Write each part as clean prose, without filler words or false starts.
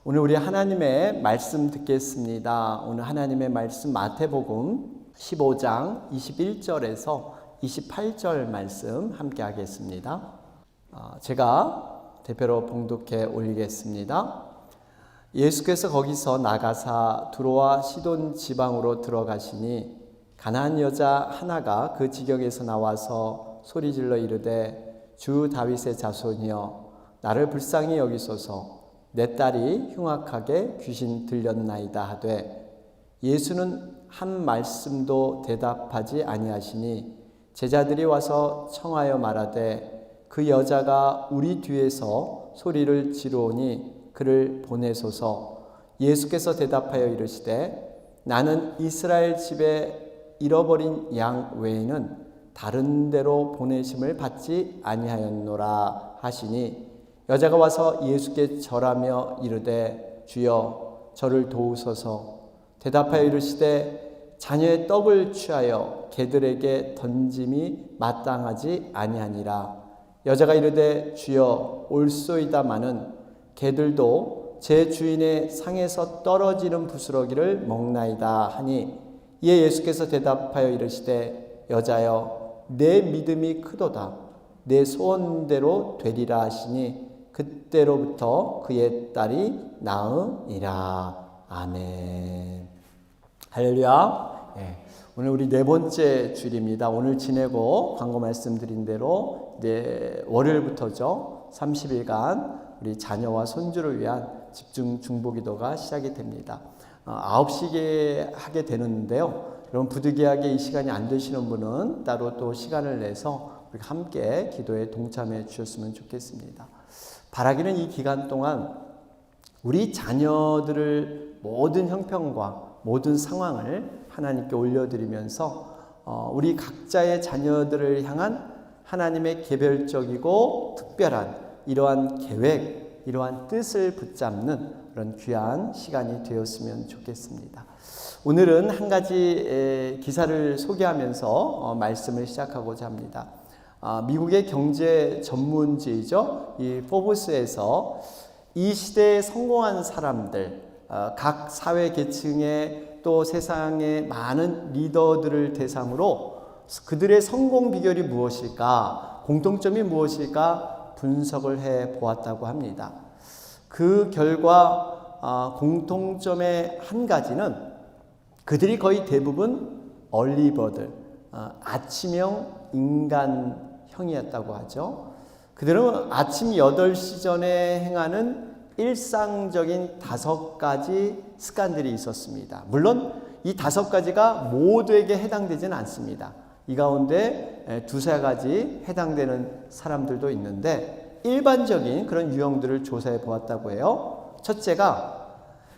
오늘 우리 하나님의 말씀 듣겠습니다. 오늘 하나님의 말씀 마태복음 15장 21절에서 28절 말씀 함께 하겠습니다. 제가 대표로 봉독해 올리겠습니다. 예수께서 거기서 나가사 두로와 시돈 지방으로 들어가시니 가나안 여자 하나가 그 지경에서 나와서 소리질러 이르되 주 다윗의 자손이여 나를 불쌍히 여기소서 내 딸이 흉악하게 귀신 들렸나이다 하되 예수는 한 말씀도 대답하지 아니하시니 제자들이 와서 청하여 말하되 그 여자가 우리 뒤에서 소리를 지르오니 그를 보내소서. 예수께서 대답하여 이르시되 나는 이스라엘 집에 잃어버린 양 외에는 다른 데로 보내심을 받지 아니하였노라 하시니 여자가 와서 예수께 절하며 이르되 주여 저를 도우소서. 대답하여 이르시되 자녀의 떡을 취하여 개들에게 던짐이 마땅하지 아니하니라. 여자가 이르되 주여 올소이다마는 개들도 제 주인의 상에서 떨어지는 부스러기를 먹나이다 하니 이에 예수께서 대답하여 이르시되 여자여 내 믿음이 크도다. 내 소원대로 되리라 하시니 그때로부터 그의 딸이 나으니라. 아멘. 할렐루야. 오늘 우리 네 번째 주일입니다. 오늘 지내고 광고 말씀드린 대로 월요일부터죠. 30일간 우리 자녀와 손주를 위한 집중 중보기도가 시작이 됩니다. 9시에 하게 되는데요. 여러분 부득이하게 이 시간이 안 되시는 분은 따로 또 시간을 내서 우리 함께 기도에 동참해 주셨으면 좋겠습니다. 바라기는 이 기간 동안 우리 자녀들을 모든 형편과 모든 상황을 하나님께 올려드리면서 우리 각자의 자녀들을 향한 하나님의 개별적이고 특별한 이러한 계획, 이러한 뜻을 붙잡는 그런 귀한 시간이 되었으면 좋겠습니다. 오늘은 한 가지 기사를 소개하면서 말씀을 시작하고자 합니다. 미국의 경제 전문지이죠. 이 포브스에서 이 시대에 성공한 사람들, 각 사회 계층의 또 세상의 많은 리더들을 대상으로 그들의 성공 비결이 무엇일까, 공통점이 무엇일까 분석을 해 보았다고 합니다. 그 결과 공통점의 한 가지는 그들이 거의 대부분 얼리버들, 아침형 인간형이었다고 하죠. 그들은 아침 8시 전에 행하는 일상적인 5가지 습관들이 있었습니다. 물론 이 5가지가 모두에게 해당되지는 않습니다. 이 가운데 2-3가지 해당되는 사람들도 있는데 일반적인 그런 유형들을 조사해 보았다고 해요. 첫째가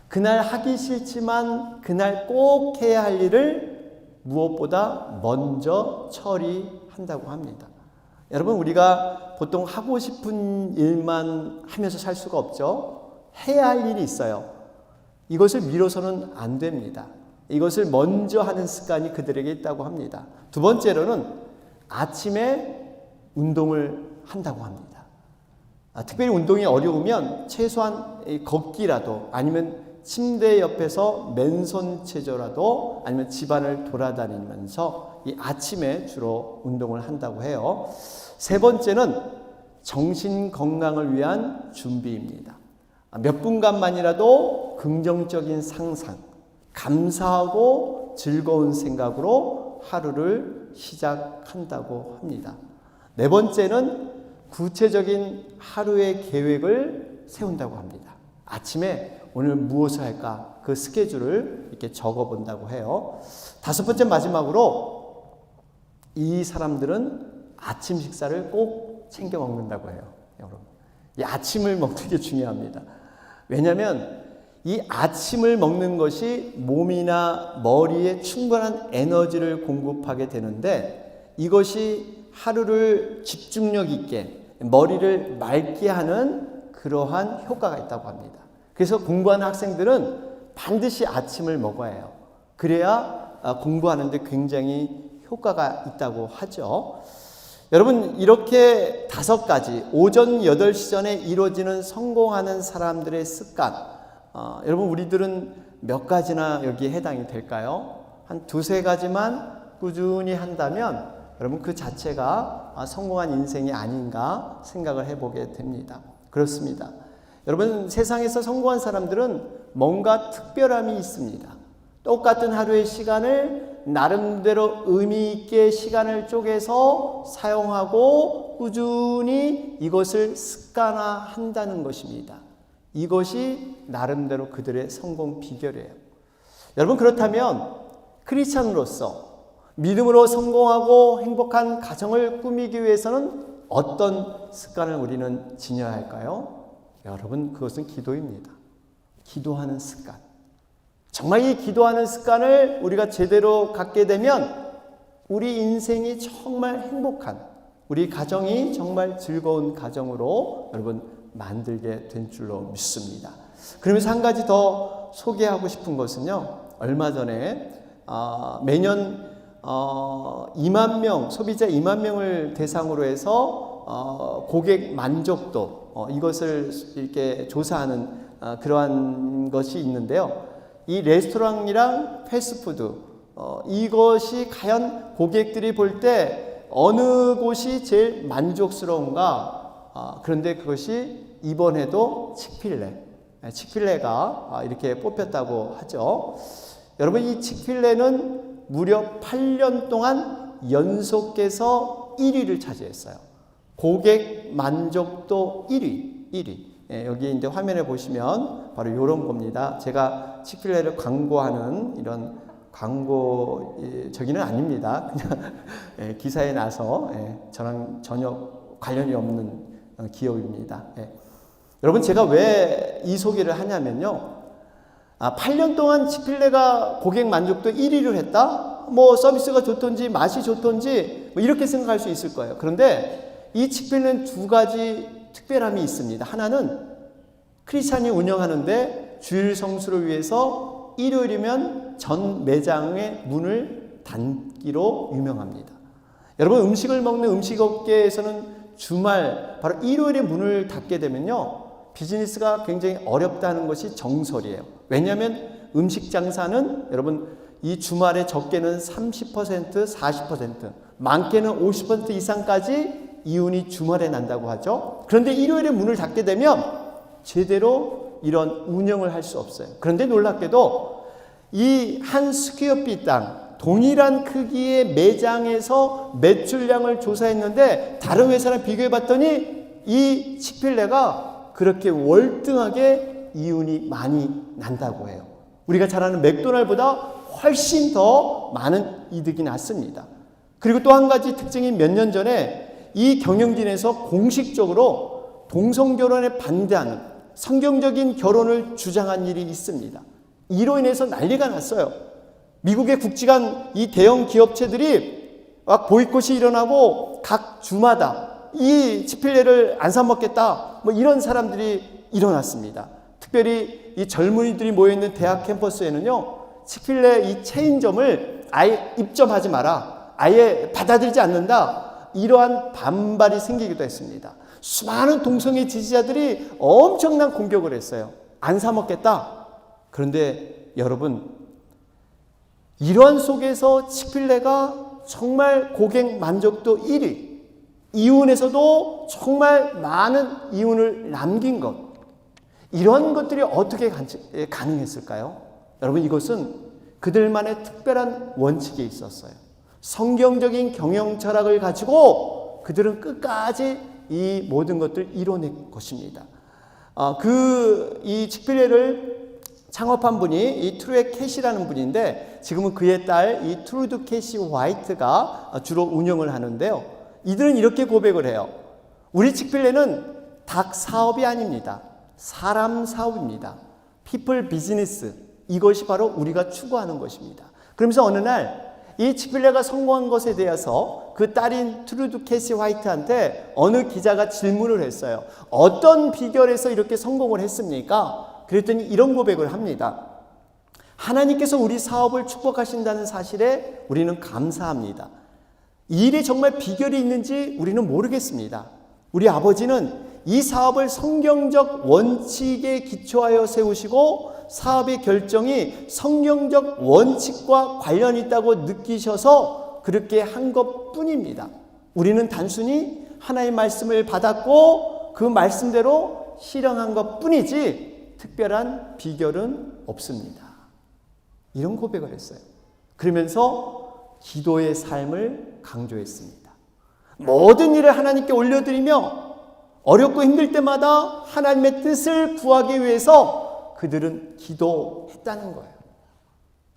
그날 하기 싫지만 그날 꼭 해야 할 일을 무엇보다 먼저 처리한다고 합니다. 여러분 우리가 보통 하고 싶은 일만 하면서 살 수가 없죠. 해야 할 일이 있어요. 이것을 미뤄서는 안 됩니다. 이것을 먼저 하는 습관이 그들에게 있다고 합니다. 두 번째로는 아침에 운동을 한다고 합니다. 특별히 운동이 어려우면 최소한 걷기라도 아니면 침대 옆에서 맨손 체조라도 아니면 집안을 돌아다니면서 이 아침에 주로 운동을 한다고 해요. 세 번째는 정신 건강을 위한 준비입니다. 몇 분간만이라도 긍정적인 상상, 감사하고 즐거운 생각으로 하루를 시작한다고 합니다. 네 번째는 구체적인 하루의 계획을 세운다고 합니다. 아침에 오늘 무엇을 할까 그 스케줄을 이렇게 적어본다고 해요. 다섯 번째 마지막으로 이 사람들은 아침 식사를 꼭 챙겨 먹는다고 해요. 여러분, 이 아침을 먹는 게 중요합니다. 왜냐하면 이 아침을 먹는 것이 몸이나 머리에 충분한 에너지를 공급하게 되는데 이것이 하루를 집중력 있게 머리를 맑게 하는 그러한 효과가 있다고 합니다. 그래서 공부하는 학생들은 반드시 아침을 먹어야 해요. 그래야 공부하는데 굉장히 효과가 있다고 하죠. 여러분 이렇게 5가지 오전 8시 전에 이루어지는 성공하는 사람들의 습관 여러분 우리들은 몇 가지나 여기에 해당이 될까요? 한 두세 가지만 꾸준히 한다면 여러분 그 자체가 성공한 인생이 아닌가 생각을 해보게 됩니다. 그렇습니다. 여러분 세상에서 성공한 사람들은 뭔가 특별함이 있습니다. 똑같은 하루의 시간을 나름대로 의미 있게 시간을 쪼개서 사용하고 꾸준히 이것을 습관화한다는 것입니다. 이것이 나름대로 그들의 성공 비결이에요. 여러분 그렇다면 크리스찬으로서 믿음으로 성공하고 행복한 가정을 꾸미기 위해서는 어떤 습관을 우리는 지녀야 할까요? 여러분 그것은 기도입니다. 기도하는 습관. 정말 이 기도하는 습관을 우리가 제대로 갖게 되면 우리 인생이 정말 행복한, 우리 가정이 정말 즐거운 가정으로 여러분 만들게 된 줄로 믿습니다. 그러면서 한 가지 더 소개하고 싶은 것은요. 얼마 전에 매년 2만 명, 소비자 2만 명을 대상으로 해서 고객 만족도 이것을 이렇게 조사하는 그러한 것이 있는데요. 이 레스토랑이랑 패스트푸드 이것이 과연 고객들이 볼 때 어느 곳이 제일 만족스러운가? 그런데 그것이 이번에도 칙필레가 이렇게 뽑혔다고 하죠. 여러분 이 칙필레는 무려 8년 동안 연속해서 1위를 차지했어요. 고객 만족도 1위. 여기 이제 화면에 보시면 바로 이런 겁니다. 제가 칙필레를 광고하는 이런 광고 저기는 아닙니다. 그냥 기사에 나서 저랑 전혀 관련이 없는 기업입니다. 여러분 제가 왜 이 소개를 하냐면요. 8년 동안 칙필레가 고객 만족도 1위를 했다? 뭐 서비스가 좋던지 맛이 좋던지 뭐 이렇게 생각할 수 있을 거예요. 그런데 이 칙필레는 두 가지 특별함이 있습니다. 하나는 크리스찬이 운영하는데 주일 성수를 위해서 일요일이면 전 매장의 문을 닫기로 유명합니다. 여러분 음식을 먹는 음식업계에서는 주말 바로 일요일에 문을 닫게 되면요. 비즈니스가 굉장히 어렵다는 것이 정설이에요. 왜냐하면 음식 장사는 여러분 이 주말에 적게는 30%, 40%, 많게는 50% 이상까지 이윤이 주말에 난다고 하죠. 그런데 일요일에 문을 닫게 되면 제대로 이런 운영을 할 수 없어요. 그런데 놀랍게도 이 한 스퀘어핏 당 동일한 크기의 매장에서 매출량을 조사했는데 다른 회사랑 비교해 봤더니 이 칙필레가 그렇게 월등하게 이윤이 많이 난다고 해요. 우리가 잘 아는 맥도날드보다 훨씬 더 많은 이득이 났습니다. 그리고 또 한 가지 특징이 몇 년 전에 이 경영진에서 공식적으로 동성결혼에 반대하는 성경적인 결혼을 주장한 일이 있습니다. 이로 인해서 난리가 났어요. 미국의 굵직한 이 대형 기업체들이 막 보이콧이 일어나고 각 주마다 이 칙필레를 안 사 먹겠다 뭐 이런 사람들이 일어났습니다. 특별히 이 젊은이들이 모여있는 대학 캠퍼스에는요. 칙필레 이 체인점을 아예 입점하지 마라. 아예 받아들이지 않는다. 이러한 반발이 생기기도 했습니다. 수많은 동성애 지지자들이 엄청난 공격을 했어요. 안 사 먹겠다. 그런데 여러분 이러한 속에서 칙필레가 정말 고객 만족도 1위, 이윤에서도 정말 많은 이윤을 남긴 것, 이런 것들이 어떻게 가능했을까요? 여러분 이것은 그들만의 특별한 원칙이 있었어요. 성경적인 경영 철학을 가지고 그들은 끝까지 이 모든 것들을 이뤄낸 것입니다. 이 칙필레를 창업한 분이 이 트루에 캐시라는 분인데 지금은 그의 딸 이 트루드 캐시 화이트가 주로 운영을 하는데요. 이들은 이렇게 고백을 해요. 우리 칙필레는 닭 사업이 아닙니다. 사람 사업입니다. 피플 비즈니스. 이것이 바로 우리가 추구하는 것입니다. 그러면서 어느 날 이 칙필레가 성공한 것에 대해서 그 딸인 트루드 캐시 화이트한테 어느 기자가 질문을 했어요. 어떤 비결에서 이렇게 성공을 했습니까? 그랬더니 이런 고백을 합니다. 하나님께서 우리 사업을 축복하신다는 사실에 우리는 감사합니다. 이 일에 정말 비결이 있는지 우리는 모르겠습니다. 우리 아버지는 이 사업을 성경적 원칙에 기초하여 세우시고 사업의 결정이 성경적 원칙과 관련이 있다고 느끼셔서 그렇게 한 것뿐입니다. 우리는 단순히 하나님의 말씀을 받았고 그 말씀대로 실행한 것뿐이지 특별한 비결은 없습니다. 이런 고백을 했어요. 그러면서 기도의 삶을 강조했습니다. 모든 일을 하나님께 올려드리며 어렵고 힘들 때마다 하나님의 뜻을 구하기 위해서 그들은 기도했다는 거예요.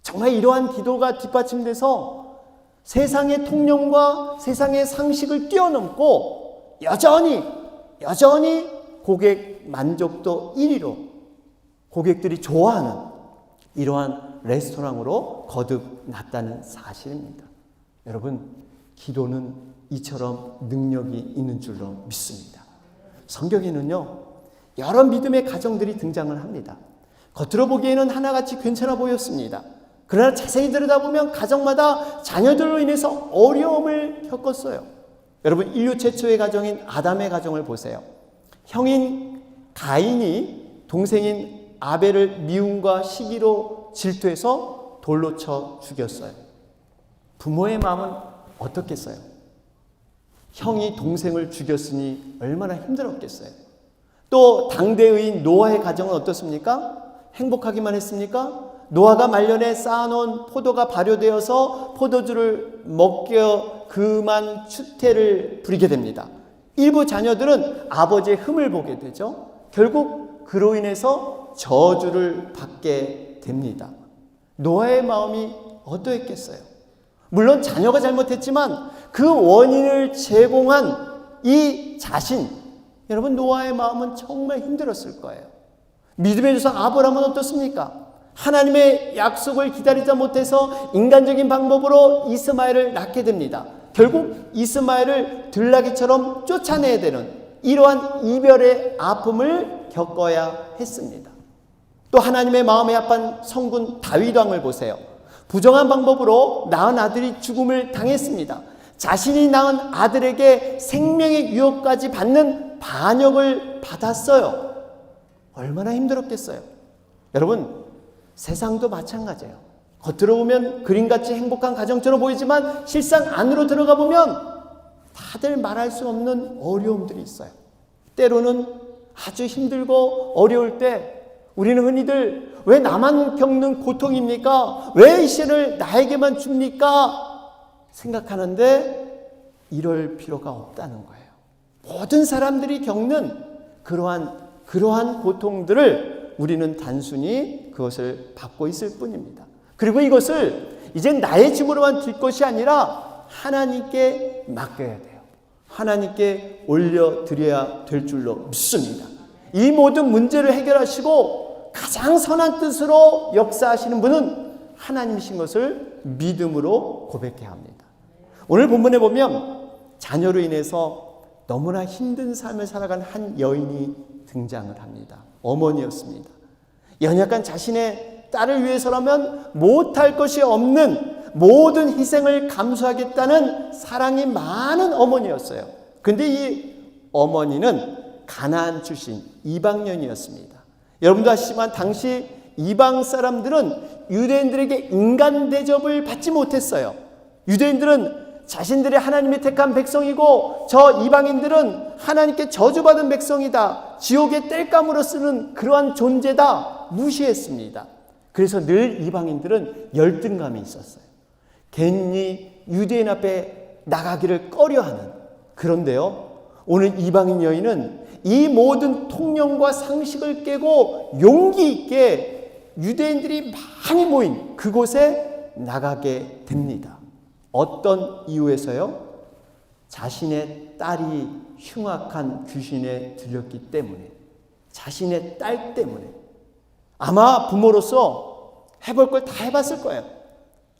정말 이러한 기도가 뒷받침돼서 세상의 통념과 세상의 상식을 뛰어넘고 여전히 고객 만족도 1위로 고객들이 좋아하는 이러한 레스토랑으로 거듭났다는 사실입니다. 여러분, 기도는 이처럼 능력이 있는 줄로 믿습니다. 성경에는요, 여러 믿음의 가정들이 등장을 합니다. 겉으로 보기에는 하나같이 괜찮아 보였습니다. 그러나 자세히 들여다보면 가정마다 자녀들로 인해서 어려움을 겪었어요. 여러분, 인류 최초의 가정인 아담의 가정을 보세요. 형인 가인이 동생인 아벨을 미움과 시기로 질투해서 돌로 쳐 죽였어요. 부모의 마음은 어떻겠어요? 형이 동생을 죽였으니 얼마나 힘들었겠어요. 또 당대의 노아의 가정은 어떻습니까? 행복하기만 했습니까? 노아가 말년에 쌓아놓은 포도가 발효되어서 포도주를 먹겨 그만 추태를 부리게 됩니다. 일부 자녀들은 아버지의 흠을 보게 되죠. 결국 그로 인해서 저주를 받게 됩니다. 노아의 마음이 어떠했겠어요? 물론 자녀가 잘못했지만 그 원인을 제공한 이 자신, 여러분, 노아의 마음은 정말 힘들었을 거예요. 믿음의 조상 아브라함은 어떻습니까? 하나님의 약속을 기다리지 못해서 인간적인 방법으로 이스마엘을 낳게 됩니다. 결국 이스마엘을 들나귀처럼 쫓아내야 되는 이러한 이별의 아픔을 겪어야 했습니다. 또 하나님의 마음에 합한 성군 다윗 왕을 보세요. 부정한 방법으로 낳은 아들이 죽음을 당했습니다. 자신이 낳은 아들에게 생명의 위협까지 받는 반역을 받았어요. 얼마나 힘들었겠어요. 여러분, 세상도 마찬가지예요. 겉으로 보면 그림같이 행복한 가정처럼 보이지만 실상 안으로 들어가 보면 다들 말할 수 없는 어려움들이 있어요. 때로는 아주 힘들고 어려울 때 우리는 흔히들 왜 나만 겪는 고통입니까? 왜 이 시련을 나에게만 줍니까? 생각하는데 이럴 필요가 없다는 거예요. 모든 사람들이 겪는 그러한 고통들을 우리는 단순히 그것을 받고 있을 뿐입니다. 그리고 이것을 이제 나의 짐으로만 질 것이 아니라 하나님께 맡겨야 돼요. 하나님께 올려드려야 될 줄로 믿습니다. 이 모든 문제를 해결하시고 가장 선한 뜻으로 역사하시는 분은 하나님이신 것을 믿음으로 고백해야 합니다. 오늘 본문에 보면 자녀로 인해서 너무나 힘든 삶을 살아간 한 여인이 등장을 합니다. 어머니였습니다. 연약한 자신의 딸을 위해서라면 못할 것이 없는 모든 희생을 감수하겠다는 사랑이 많은 어머니였어요. 그런데 이 어머니는 가나안 출신 이방년이었습니다. 여러분도 아시지만 당시 이방 사람들은 유대인들에게 인간 대접을 받지 못했어요. 유대인들은 자신들이 하나님이 택한 백성이고 저 이방인들은 하나님께 저주받은 백성이다, 지옥의 땔감으로 쓰는 그러한 존재다 무시했습니다. 그래서 늘 이방인들은 열등감이 있었어요. 괜히 유대인 앞에 나가기를 꺼려하는. 그런데요, 오늘 이방인 여인은 이 모든 통념과 상식을 깨고 용기 있게 유대인들이 많이 모인 그곳에 나가게 됩니다. 어떤 이유에서요? 자신의 딸이 흉악한 귀신에 들렸기 때문에, 자신의 딸 때문에. 아마 부모로서 해볼 걸 다 해봤을 거예요.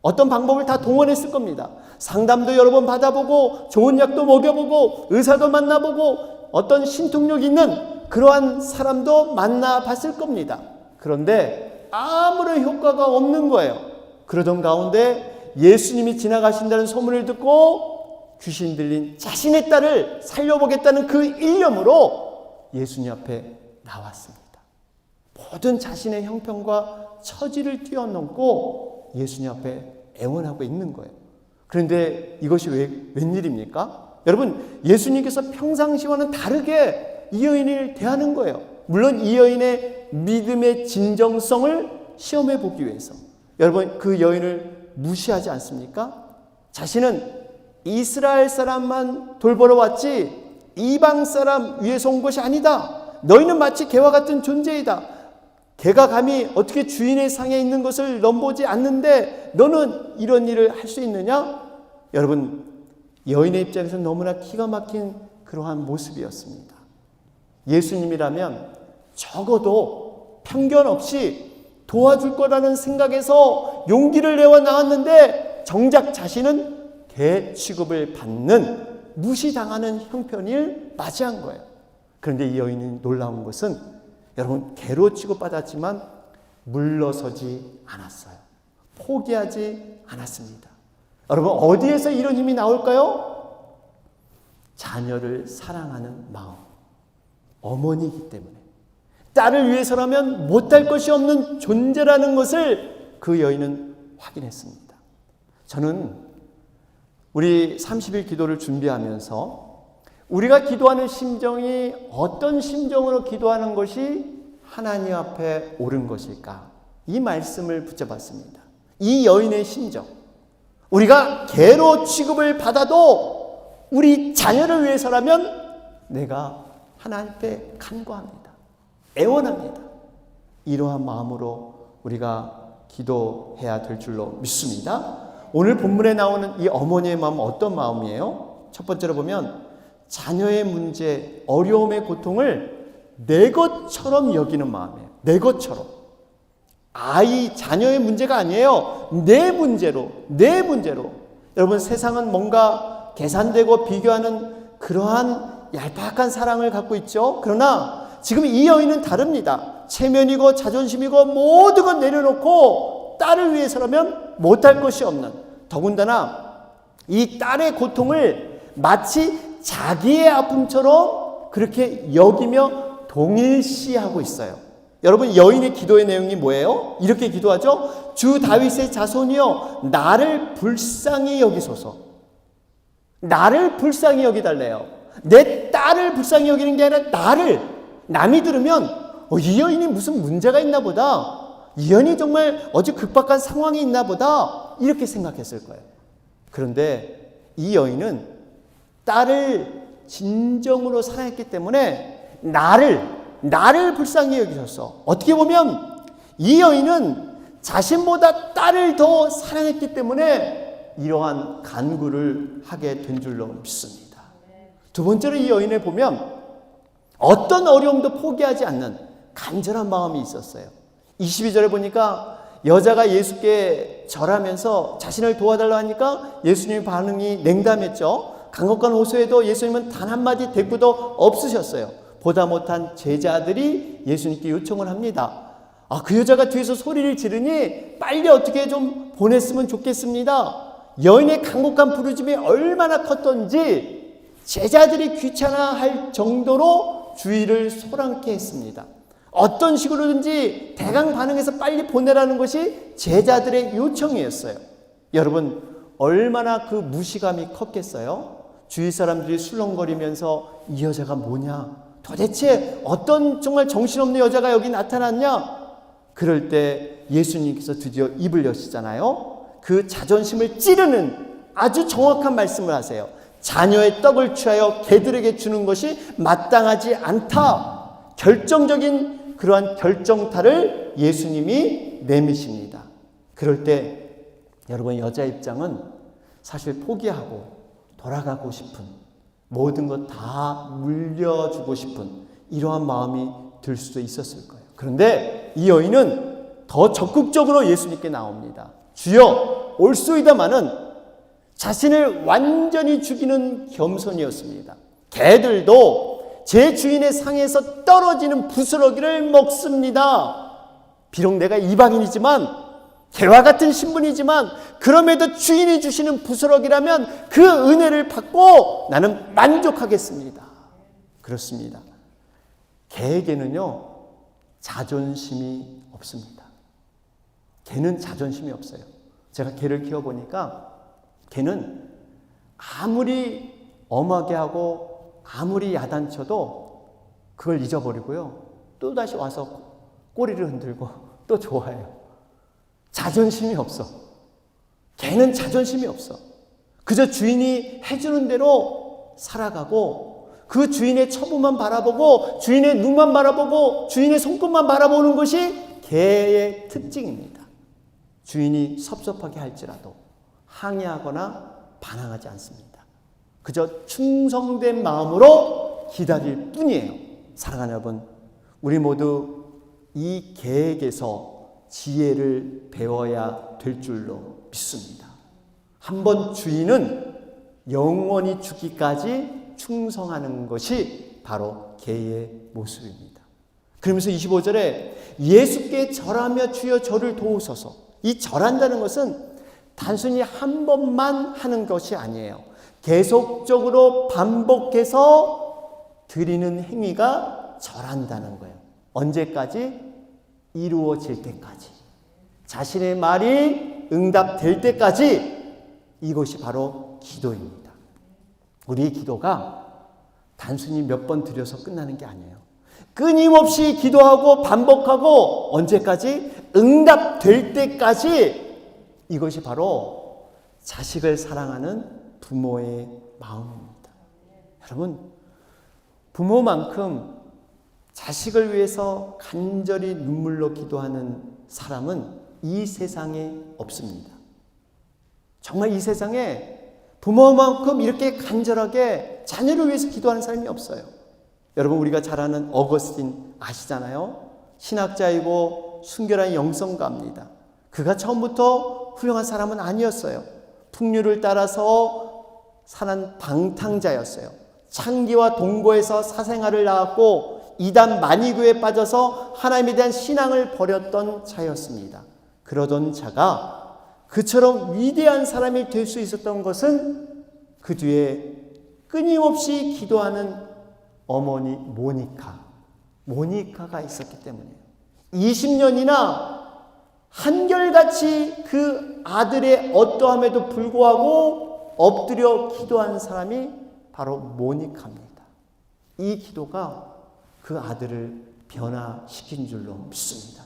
어떤 방법을 다 동원했을 겁니다. 상담도 여러 번 받아보고 좋은 약도 먹여보고 의사도 만나보고 어떤 신통력 있는 그러한 사람도 만나봤을 겁니다. 그런데 아무런 효과가 없는 거예요. 그러던 가운데 예수님이 지나가신다는 소문을 듣고 귀신 들린 자신의 딸을 살려보겠다는 그 일념으로 예수님 앞에 나왔습니다. 모든 자신의 형편과 처지를 뛰어넘고 예수님 앞에 애원하고 있는 거예요. 그런데 이것이 웬일입니까? 여러분, 예수님께서 평상시와는 다르게 이 여인을 대하는 거예요. 물론 이 여인의 믿음의 진정성을 시험해 보기 위해서. 여러분, 그 여인을 무시하지 않습니까? 자신은 이스라엘 사람만 돌보러 왔지 이방 사람 위해서 온 것이 아니다. 너희는 마치 개와 같은 존재이다. 개가 감히 어떻게 주인의 상에 있는 것을 넘보지 않는데 너는 이런 일을 할 수 있느냐? 여러분, 여인의 입장에서는 너무나 기가 막힌 그러한 모습이었습니다. 예수님이라면 적어도 편견 없이 도와줄 거라는 생각에서 용기를 내어 나왔는데 정작 자신은 개 취급을 받는 무시당하는 형편을 맞이한 거예요. 그런데 이 여인이 놀라운 것은 여러분, 개로 취급받았지만 물러서지 않았어요. 포기하지 않았습니다. 여러분, 어디에서 이런 힘이 나올까요? 자녀를 사랑하는 마음. 어머니이기 때문에 딸을 위해서라면 못할 것이 없는 존재라는 것을 그 여인은 확인했습니다. 저는 우리 30일 기도를 준비하면서 우리가 기도하는 심정이 어떤 심정으로 기도하는 것이 하나님 앞에 옳은 것일까? 이 말씀을 붙잡았습니다. 이 여인의 심정. 우리가 개로 취급을 받아도 우리 자녀를 위해서라면 내가 하나님 앞에 간구합니다. 애원합니다. 이러한 마음으로 우리가 기도해야 될 줄로 믿습니다. 오늘 본문에 나오는 이 어머니의 마음은 어떤 마음이에요? 첫 번째로 보면 자녀의 문제, 어려움의 고통을 내 것처럼 여기는 마음이에요. 내 것처럼. 자녀의 문제가 아니에요. 내 문제로. 여러분, 세상은 뭔가 계산되고 비교하는 그러한 얄팍한 사랑을 갖고 있죠. 그러나 지금 이 여인은 다릅니다. 체면이고 자존심이고 모든 것 내려놓고 딸을 위해서라면 못할 것이 없는, 더군다나 이 딸의 고통을 마치 자기의 아픔처럼 그렇게 여기며 동일시하고 있어요. 여러분, 여인의 기도의 내용이 뭐예요? 이렇게 기도하죠. 주 다윗의 자손이여 나를 불쌍히 여기소서. 나를 불쌍히 여기달래요. 내 딸을 불쌍히 여기는 게 아니라 나를. 남이 들으면 이 여인이 무슨 문제가 있나 보다. 이 여인이 정말 어제 극박한 상황이 있나 보다. 이렇게 생각했을 거예요. 그런데 이 여인은 딸을 진정으로 사랑했기 때문에 나를 불쌍히 여기셨어. 어떻게 보면 이 여인은 자신보다 딸을 더 사랑했기 때문에 이러한 간구를 하게 된 줄로 믿습니다. 두 번째로 이 여인을 보면 어떤 어려움도 포기하지 않는 간절한 마음이 있었어요. 22절에 보니까 여자가 예수께 절하면서 자신을 도와달라 하니까 예수님의 반응이 냉담했죠. 강곡한 호소에도 예수님은 단 한마디 대꾸도 없으셨어요. 보다 못한 제자들이 예수님께 요청을 합니다. 그 여자가 뒤에서 소리를 지르니 빨리 어떻게 좀 보냈으면 좋겠습니다. 여인의 강곡한 부르짖음이 얼마나 컸던지 제자들이 귀찮아할 정도로 주의를 소란케 했습니다. 어떤 식으로든지 대강 반응해서 빨리 보내라는 것이 제자들의 요청이었어요. 여러분, 얼마나 그 무시감이 컸겠어요? 주위 사람들이 술렁거리면서 이 여자가 뭐냐? 도대체 어떤 정말 정신없는 여자가 여기 나타났냐? 그럴 때 예수님께서 드디어 입을 여시잖아요. 그 자존심을 찌르는 아주 정확한 말씀을 하세요. 자녀의 떡을 취하여 개들에게 주는 것이 마땅하지 않다. 결정적인 그러한 결정타를 예수님이 내미십니다. 그럴 때 여러분, 여자 입장은 사실 포기하고 돌아가고 싶은, 모든 것 다 물려주고 싶은 이러한 마음이 들 수도 있었을 거예요. 그런데 이 여인은 더 적극적으로 예수님께 나옵니다. 주여 올소이다마는 자신을 완전히 죽이는 겸손이었습니다. 개들도 제 주인의 상에서 떨어지는 부스러기를 먹습니다. 비록 내가 이방인이지만 개와 같은 신분이지만 그럼에도 주인이 주시는 부스러기라면 그 은혜를 받고 나는 만족하겠습니다. 그렇습니다. 개에게는요, 자존심이 없습니다. 개는 자존심이 없어요. 제가 개를 키워보니까 개는 아무리 엄하게 하고 아무리 야단쳐도 그걸 잊어버리고요. 또 다시 와서 꼬리를 흔들고 또 좋아해요. 자존심이 없어. 개는 자존심이 없어. 그저 주인이 해주는 대로 살아가고 그 주인의 처부만 바라보고 주인의 눈만 바라보고 주인의 손끝만 바라보는 것이 개의 특징입니다. 주인이 섭섭하게 할지라도 항의하거나 반항하지 않습니다. 그저 충성된 마음으로 기다릴 뿐이에요. 사랑하는 여러분, 우리 모두 이 개에게서 지혜를 배워야 될 줄로 믿습니다. 한번 주인은 영원히 죽기까지 충성하는 것이 바로 개의 모습입니다. 그러면서 25절에 예수께 절하며 주여 저를 도우소서. 이 절한다는 것은 단순히 한 번만 하는 것이 아니에요. 계속적으로 반복해서 드리는 행위가 절한다는 거예요. 언제까지? 이루어질 때까지. 자신의 말이 응답될 때까지. 이것이 바로 기도입니다. 우리의 기도가 단순히 몇 번 드려서 끝나는 게 아니에요. 끊임없이 기도하고 반복하고 언제까지? 응답될 때까지. 이것이 바로 자식을 사랑하는 부모의 마음입니다. 여러분, 부모만큼 자식을 위해서 간절히 눈물로 기도하는 사람은 이 세상에 없습니다. 정말 이 세상에 부모만큼 이렇게 간절하게 자녀를 위해서 기도하는 사람이 없어요. 여러분, 우리가 잘 아는 어거스틴 아시잖아요. 신학자이고 순결한 영성가입니다. 그가 처음부터 훌륭한 사람은 아니었어요. 풍류를 따라서 사는 방탕자였어요. 창기와 동거에서 사생활을 낳았고 이단 만이교에 빠져서 하나님에 대한 신앙을 버렸던 자였습니다. 그러던 자가 그처럼 위대한 사람이 될 수 있었던 것은 그 뒤에 끊임없이 기도하는 어머니 모니카가 있었기 때문이에요. 20년이나 한결같이 그 아들의 어떠함에도 불구하고 엎드려 기도한 사람이 바로 모니카입니다. 이 기도가 그 아들을 변화시킨 줄로 믿습니다.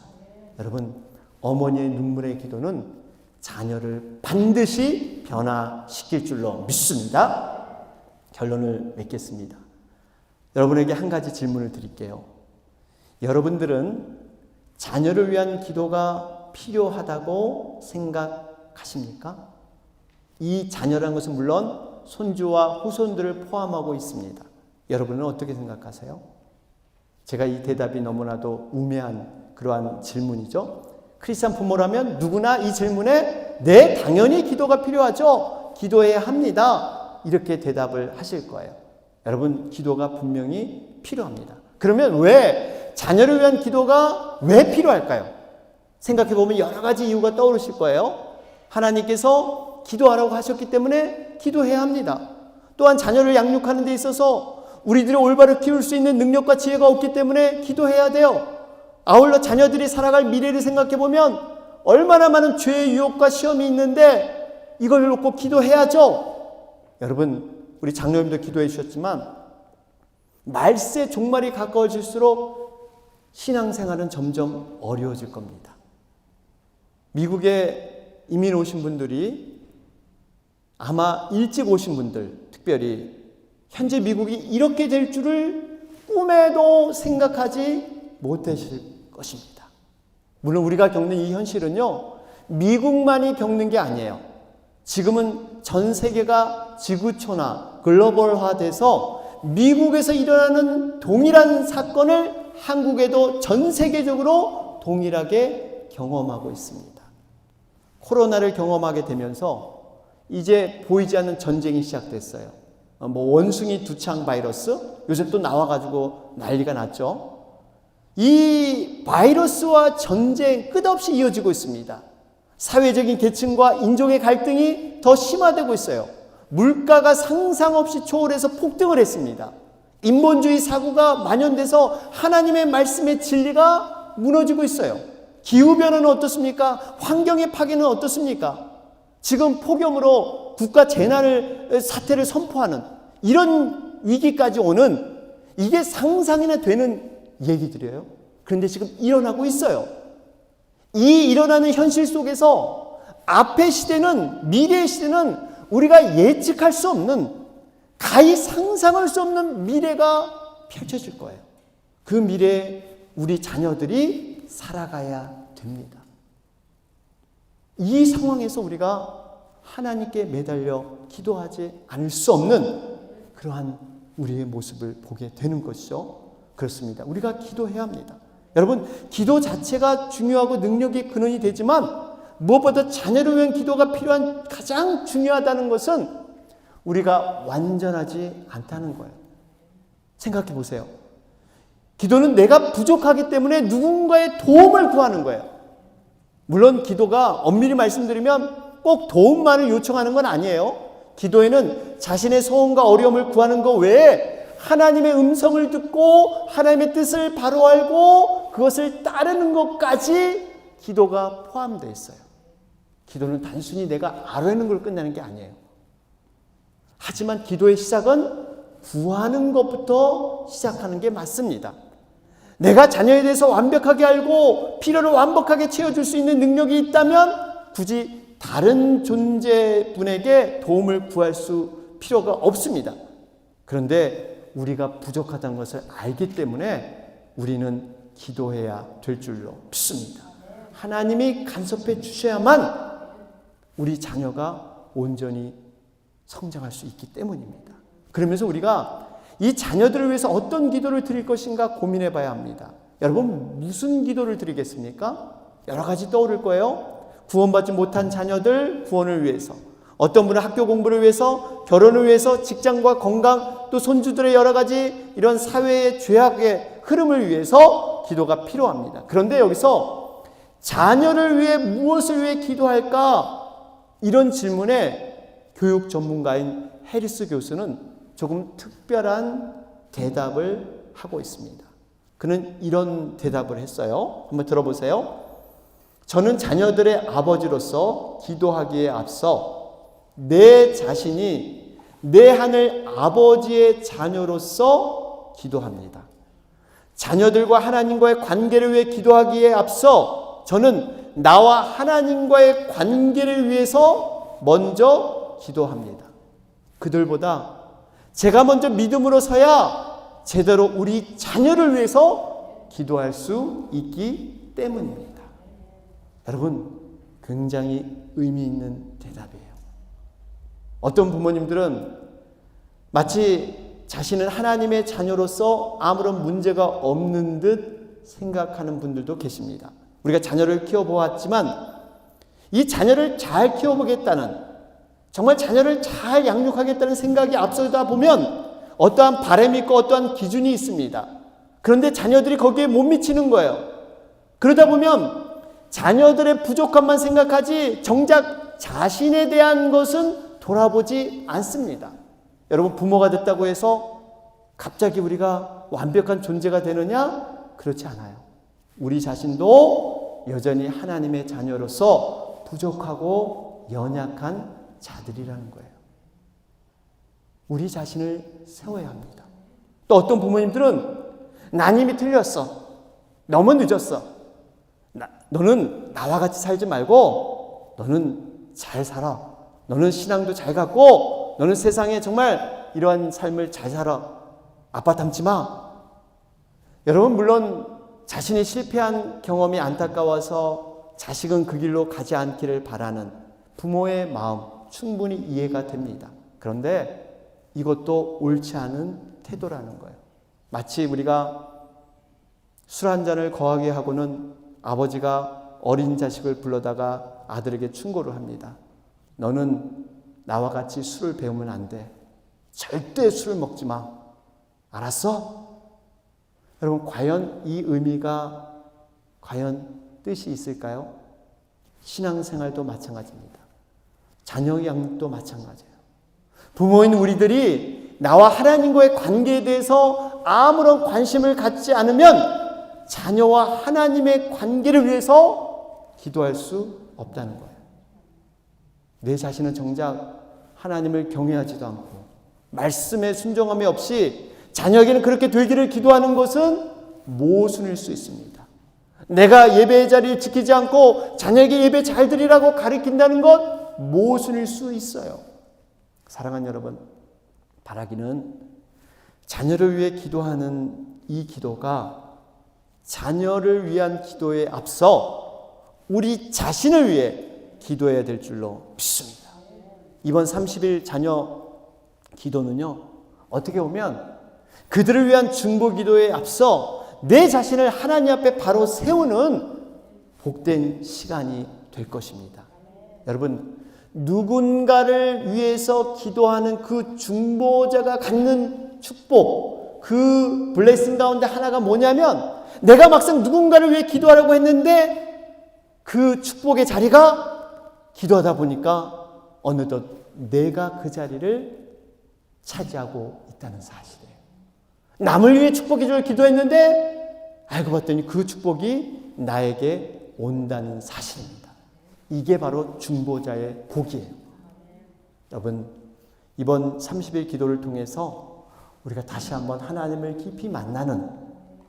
여러분, 어머니의 눈물의 기도는 자녀를 반드시 변화시킬 줄로 믿습니다. 결론을 맺겠습니다. 여러분에게 한 가지 질문을 드릴게요. 여러분들은 자녀를 위한 기도가 필요하다고 생각하십니까? 이 자녀라는 것은 물론 손주와 후손들을 포함하고 있습니다. 여러분은 어떻게 생각하세요? 제가 이 대답이 너무나도 우매한 그러한 질문이죠. 크리스찬 부모라면 누구나 이 질문에 네, 당연히 기도가 필요하죠. 기도해야 합니다. 이렇게 대답을 하실 거예요. 여러분, 기도가 분명히 필요합니다. 그러면 왜 자녀를 위한 기도가 왜 필요할까요? 생각해 보면 여러 가지 이유가 떠오르실 거예요. 하나님께서 기도하라고 하셨기 때문에 기도해야 합니다. 또한 자녀를 양육하는 데 있어서 우리들이 올바로 키울 수 있는 능력과 지혜가 없기 때문에 기도해야 돼요. 아울러 자녀들이 살아갈 미래를 생각해 보면 얼마나 많은 죄의 유혹과 시험이 있는데 이걸 놓고 기도해야죠. 여러분, 우리 장로님도 기도해 주셨지만 말세 종말이 가까워질수록 신앙생활은 점점 어려워질 겁니다. 미국에 이민 오신 분들이 아마 일찍 오신 분들, 특별히 현재 미국이 이렇게 될 줄을 꿈에도 생각하지 못하실 것입니다. 물론 우리가 겪는 이 현실은요, 미국만이 겪는 게 아니에요. 지금은 전 세계가 지구촌화, 글로벌화돼서 미국에서 일어나는 동일한 사건을 한국에도 전 세계적으로 동일하게 경험하고 있습니다. 코로나를 경험하게 되면서 이제 보이지 않는 전쟁이 시작됐어요. 원숭이 두창 바이러스, 요새 또 나와가지고 난리가 났죠. 이 바이러스와 전쟁 끝없이 이어지고 있습니다. 사회적인 계층과 인종의 갈등이 더 심화되고 있어요. 물가가 상상 없이 초월해서 폭등을 했습니다. 인본주의 사고가 만연돼서 하나님의 말씀의 진리가 무너지고 있어요. 기후변화는 어떻습니까? 환경의 파괴는 어떻습니까? 지금 폭염으로 국가 재난을 사태를 선포하는 이런 위기까지 오는, 이게 상상이나 되는 얘기들이에요. 그런데 지금 일어나고 있어요. 이 일어나는 현실 속에서 앞의 시대는, 미래의 시대는 우리가 예측할 수 없는, 가히 상상할 수 없는 미래가 펼쳐질 거예요. 그 미래에 우리 자녀들이 살아가야 됩니다. 이 상황에서 우리가 하나님께 매달려 기도하지 않을 수 없는 그러한 우리의 모습을 보게 되는 것이죠. 그렇습니다. 우리가 기도해야 합니다. 여러분, 기도 자체가 중요하고 능력의 근원이 되지만 무엇보다 자녀를 위한 기도가 필요한 가장 중요하다는 것은 우리가 완전하지 않다는 거예요. 생각해 보세요. 기도는 내가 부족하기 때문에 누군가의 도움을 구하는 거예요. 물론 기도가 엄밀히 말씀드리면 꼭 도움만을 요청하는 건 아니에요. 기도에는 자신의 소원과 어려움을 구하는 것 외에 하나님의 음성을 듣고 하나님의 뜻을 바로 알고 그것을 따르는 것까지 기도가 포함되어 있어요. 기도는 단순히 내가 아뢰는 걸 끝내는 게 아니에요. 하지만 기도의 시작은 구하는 것부터 시작하는 게 맞습니다. 내가 자녀에 대해서 완벽하게 알고 필요를 완벽하게 채워줄 수 있는 능력이 있다면 굳이 다른 존재분에게 도움을 구할 수 필요가 없습니다. 그런데 우리가 부족하다는 것을 알기 때문에 우리는 기도해야 될 줄로 믿습니다. 하나님이 간섭해 주셔야만 우리 자녀가 온전히 성장할 수 있기 때문입니다. 그러면서 우리가 이 자녀들을 위해서 어떤 기도를 드릴 것인가 고민해 봐야 합니다. 여러분, 무슨 기도를 드리겠습니까? 여러 가지 떠오를 거예요. 구원받지 못한 자녀들 구원을 위해서, 어떤 분은 학교 공부를 위해서, 결혼을 위해서, 직장과 건강, 또 손주들의 여러 가지 이런 사회의 죄악의 흐름을 위해서 기도가 필요합니다. 그런데 여기서 자녀를 위해 무엇을 위해 기도할까? 이런 질문에 교육 전문가인 해리스 교수는 조금 특별한 대답을 하고 있습니다. 그는 이런 대답을 했어요. 한번 들어보세요. 저는 자녀들의 아버지로서 기도하기에 앞서 내 자신이 내 하늘 아버지의 자녀로서 기도합니다. 자녀들과 하나님과의 관계를 위해 기도하기에 앞서 저는 나와 하나님과의 관계를 위해서 먼저 기도합니다. 그들보다 제가 먼저 믿음으로 서야 제대로 우리 자녀를 위해서 기도할 수 있기 때문입니다. 여러분, 굉장히 의미 있는 대답이에요. 어떤 부모님들은 마치 자신은 하나님의 자녀로서 아무런 문제가 없는 듯 생각하는 분들도 계십니다. 우리가 자녀를 키워보았지만 이 자녀를 잘 키워보겠다는, 정말 자녀를 잘 양육하겠다는 생각이 앞서다 보면 어떠한 바람이 있고 어떠한 기준이 있습니다. 그런데 자녀들이 거기에 못 미치는 거예요. 그러다 보면 자녀들의 부족함만 생각하지 정작 자신에 대한 것은 돌아보지 않습니다. 여러분, 부모가 됐다고 해서 갑자기 우리가 완벽한 존재가 되느냐? 그렇지 않아요. 우리 자신도 여전히 하나님의 자녀로서 부족하고 연약한 자들이라는 거예요. 우리 자신을 세워야 합니다. 또 어떤 부모님들은 난 이미 틀렸어. 너무 늦었어. 너는 나와 같이 살지 말고 너는 잘 살아. 너는 신앙도 잘 갖고 너는 세상에 정말 이러한 삶을 잘 살아. 아빠 닮지 마. 여러분, 물론 자신이 실패한 경험이 안타까워서 자식은 그 길로 가지 않기를 바라는 부모의 마음 충분히 이해가 됩니다. 그런데 이것도 옳지 않은 태도라는 거예요. 마치 우리가 술 한 잔을 거하게 하고는 아버지가 어린 자식을 불러다가 아들에게 충고를 합니다. 너는 나와 같이 술을 배우면 안 돼. 절대 술을 먹지 마. 알았어? 여러분, 과연 이 의미가 과연 뜻이 있을까요? 신앙생활도 마찬가지입니다. 자녀 양육도 마찬가지예요. 부모인 우리들이 나와 하나님과의 관계에 대해서 아무런 관심을 갖지 않으면 자녀와 하나님의 관계를 위해서 기도할 수 없다는 거예요. 내 자신은 정작 하나님을 경외하지도 않고 말씀에 순종함이 없이 자녀에게는 그렇게 되기를 기도하는 것은 모순일 수 있습니다. 내가 예배의 자리를 지키지 않고 자녀에게 예배 잘 드리라고 가르친다는 것 모순일 수 있어요. 사랑하는 여러분, 바라기는 자녀를 위해 기도하는 이 기도가 자녀를 위한 기도에 앞서 우리 자신을 위해 기도해야 될 줄로 믿습니다. 이번 30일 자녀 기도는요, 어떻게 보면 그들을 위한 중보 기도에 앞서 내 자신을 하나님 앞에 바로 세우는 복된 시간이 될 것입니다. 여러분, 누군가를 위해서 기도하는 그 중보자가 갖는 축복, 그 블레싱 가운데 하나가 뭐냐면, 내가 막상 누군가를 위해 기도하려고 했는데 그 축복의 자리가 기도하다 보니까 어느덧 내가 그 자리를 차지하고 있다는 사실이에요. 남을 위해 축복 기도를 기도했는데 알고 봤더니 그 축복이 나에게 온다는 사실입니다. 이게 바로 중보자의 복이에요. 여러분, 이번 30일 기도를 통해서 우리가 다시 한번 하나님을 깊이 만나는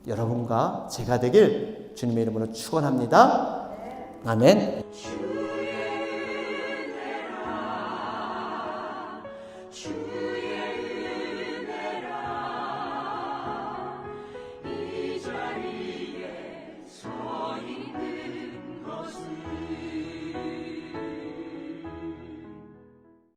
여러분과 제가 되길 주님의 이름으로 축원합니다. 아멘.